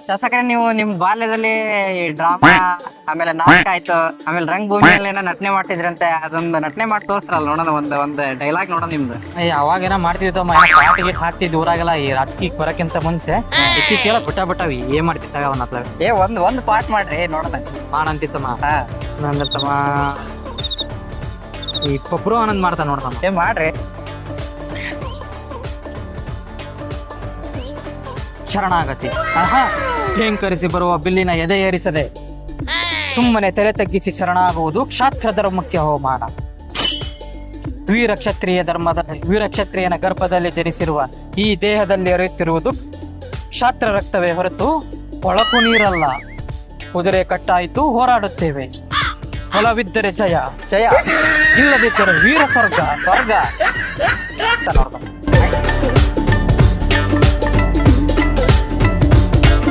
ಶಾಸಕರೇ, ನೀವು ನಿಮ್ ಬಾಲ್ಯದಲ್ಲಿ ಡ್ರಾಮಾ ಆಮೇಲೆ ನಾಟಕ ಆಯ್ತು, ಆಮೇಲೆ ರಂಗಭೂಮಿಯಲ್ಲಿ ಏನೋ ನಟನೆ ಮಾಡ್ತಿದ್ರಂತೆ, ಅದೊಂದು ನಟನೆ ಮಾಡಿ ತೋರ್ಸ್ರಲ್ಲ ನೋಡೋಣ, ಒಂದ್ ಡೈಲಾಗ್ ನೋಡೋಣ ನಿಮ್ದು. ಅವಾಗೇನ ಮಾಡ್ತಿದ್ದ ಪಾಟಿಗೆ ಹಾಕ್ತಿದ್ ಊರಾಗೆಲ್ಲ ಈ ರಾಜಕೀಯಕ್ಕೆ ಬರಕ್ಕಿಂತ ಮುಂಚೆ ಇತ್ತೀಚೆಗೆಲ್ಲ ಬಿಟ್ಟಾವಿ ಏನ್ ಮಾಡ್ತಿದ್ದಾಗ ಅವನ ಒಂದ್ ಪಾರ್ಟ್ ಮಾಡ್ರಿ ನೋಡೋಣ. ಮಾಡಂತಿತ್ತಮ್ಮ ಹಾ ನಂದರ್ತಮ್ಮ ಈ ಪಬ್ರು ಆನಂದ್ ಮಾಡ್ತಾ ನೋಡ್ತಾನ ಮಾಡ್ರಿ. ಶರಣಾಗತಿ ಢೇಂಕರಿಸಿ ಬರುವ ಬಿಲ್ಲಿನ ಎದೆ ಏರಿಸದೆ ಸುಮ್ಮನೆ ತಲೆ ತಗ್ಗಿಸಿ ಶರಣಾಗುವುದು ಕ್ಷಾತ್ರ ಧರ್ಮಕ್ಕೆ ಅವಮಾನ. ವೀರಕ್ಷತ್ರಿಯನ ಗರ್ಭದಲ್ಲಿ ಜನಿಸಿರುವ ಈ ದೇಹದಲ್ಲಿ ಹರಿಯುತ್ತಿರುವುದು ಕ್ಷಾತ್ರ ರಕ್ತವೇ ಹೊರತು ಒಳಕು ನೀರಲ್ಲ. ಕುದುರೆ ಕಟ್ಟಾಯಿತು, ಹೋರಾಡುತ್ತೇವೆ. ಹೊಲವಿದ್ದರೆ ಜಯ, ಜಯ ಇಲ್ಲದಿದ್ದರೆ ವೀರ ಸ್ವರ್ಗ. ಸ್ವರ್ಗ. ಚೆನ್ನಾಗಿ